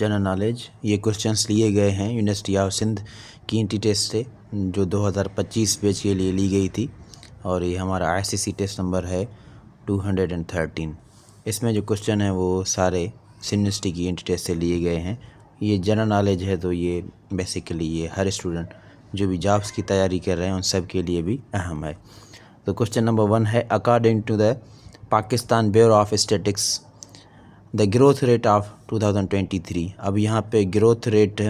General knowledge. ये questions लिए गए हैं यूनिवर्सिटी ऑफ सिंध की एंटी टेस्ट से, जो 2025 बैच के लिए ली गई थी, और ये हमारा आईसीसी टेस्ट नंबर है 213। इसमें जो क्वेश्चन है वो सारे सिंध यूनिवर्सिटी की एंटी टेस्ट से लिए गए हैं। ये जनरल नॉलेज है, तो ये बेसिकली ये हर स्टूडेंट जो भी जॉब्स की तैयारी कर रहे हैं उन सब के लिए भी अहम है। तो क्वेश्चन नंबर 1 है, according to the Pakistan bureau of statistics the growth rate of 2023। अब यहाँ पे ग्रोथ रेट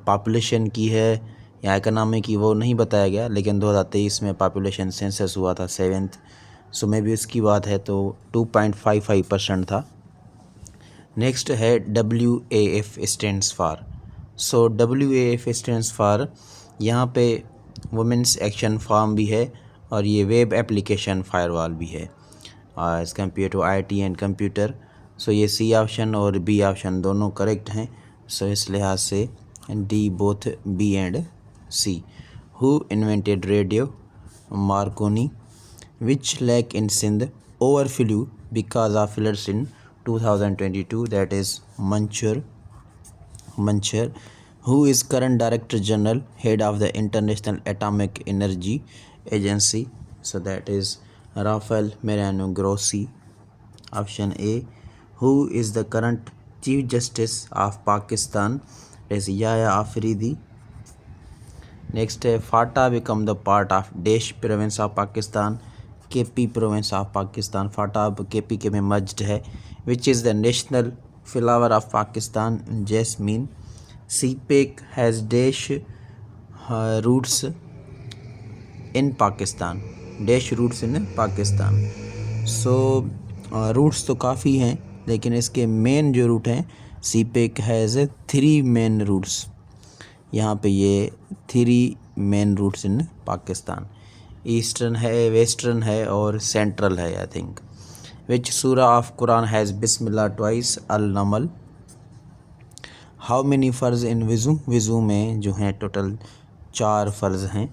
पॉपुलेशन की है या इकोनॉमी की वो नहीं बताया गया, लेकिन 2023 में पॉपुलेशन सेंसस हुआ था 7th, सो में भी उसकी बात है, तो 2.55% था। नेक्स्ट है WAF stands for. So WAF stands for, यहाँ पे वुमेंस एक्शन फॉर्म भी है और ये वेब एप्लीकेशन फायरवॉल भी है as compare to IT and computer. So ये C ऑप्शन और B ऑप्शन दोनों करेक्ट हैं। सो इस लिहाज से D both B and C। Who invented radio? Marconi. Which lake in Sindh overflew because of floods in 2022? That is Manchar. Who is current Director General, Head of the International Atomic Energy Agency? So that is Rafael Mariano Grossi. Option A. Who is the current Chief Justice of Pakistan? Is Yahya Afridi. Next, FATA become the part of Desh province of Pakistan, KP province of Pakistan. FATA अब KP के में merged है. Which is the national flower of Pakistan? Jasmine. CPEC has Desh roots in Pakistan. Desh roots in Pakistan. So roots तो काफ़ी हैं, लेकिन इसके main जो रूट हैं, CPEC हैज़ 3 मेन रूट्स। यहाँ पे ये 3 main routes in Pakistan, eastern है, वेस्टर्न है और सेंट्रल है I think. Which surah of Quran has Bismillah twice? Al Naml. How many farz in वज़ू? वज़ू में जो हैं टोटल 4 फ़र्ज़ हैं।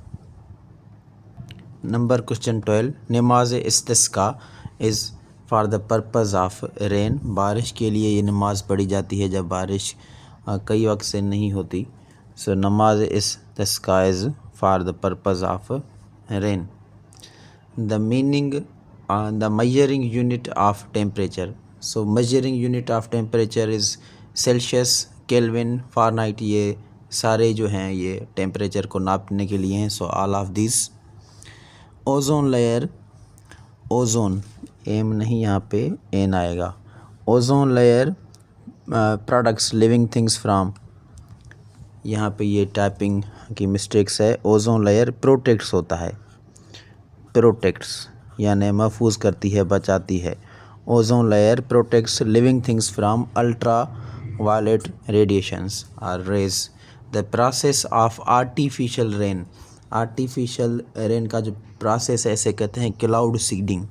Number question 12, namaz istisqa is for the purpose of rain. बारिश के लिए ये नमाज़ पढ़ी जाती है जब बारिश कई वक्त से नहीं होती। So namaz istisqa is for the purpose of rain. The meaning the measuring unit of temperature. So measuring unit of temperature is Celsius, Kelvin, Fahrenheit. ये सारे जो हैं ये टेम्परेचर को नापने के लिए हैं। So all of this. Ozone layer, ozone M नहीं, यहाँ पे एन आएगा। Ozone layer products living things from, यहाँ पे ये टाइपिंग की मिस्टेक्स है। ओजोन लेयर प्रोटेक्ट्स होता है, प्रोटेक्ट्स यानी महफूज करती है, बचाती है। Ozone layer protects living things from ultraviolet radiations और rays. The process of artificial rain, artificial rain का जो प्रोसेस है इसे कहते हैं cloud seeding.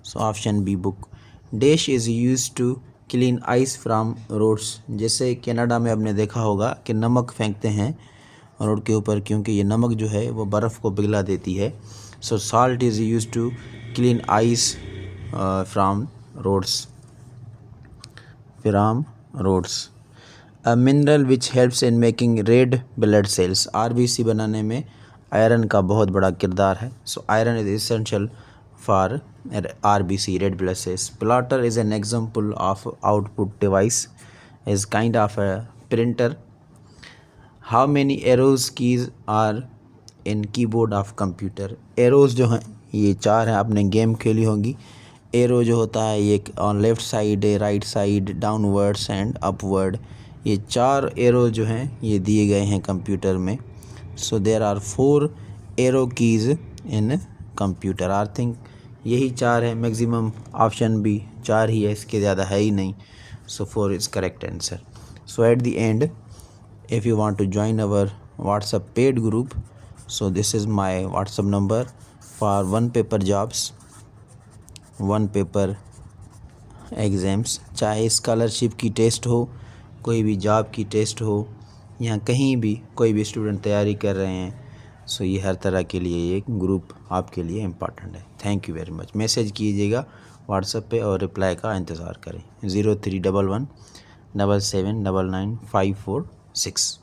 So option B book. Dash is use to clean ice from roads. जैसे Canada में आपने देखा होगा कि नमक फेंकते हैं रोड के ऊपर, क्योंकि ये नमक जो है वो बर्फ़ को पिघला देती है। So salt is use to clean ice from roads, a mineral which helps in making red blood cells. RBC बनाने में आयरन का बहुत बड़ा किरदार है। So iron is essential for RBC, red blood cells. Plotter is an example of output device, is kind of a printer. How many arrows keys are in keyboard of computer? Arrows जो हैं ये 4 हैं, आपने game खेली होगी। Arrow जो होता है ये on left side, right side, downwards and upward, ये 4 एरो जो हैं ये दिए गए हैं कंप्यूटर में। So there are 4 arrow keys in computer. I think यही 4 है, मैक्सिमम ऑप्शन भी 4 ही है, इसके ज़्यादा है ही नहीं। सो 4 is correct answer. So at the end, if you want to join our WhatsApp paid group, so this is my WhatsApp number for 1 paper jobs, 1 paper exams, चाहे scholarship की टेस्ट हो, कोई भी जॉब की टेस्ट हो, या कहीं भी कोई भी स्टूडेंट तैयारी कर रहे हैं, सो ये हर तरह के लिए एक ग्रुप आपके लिए इम्पॉर्टेंट है। Thank you very much. Message कीजिएगा व्हाट्सएप पे और रिप्लाई का इंतज़ार करें। 0311 77999546।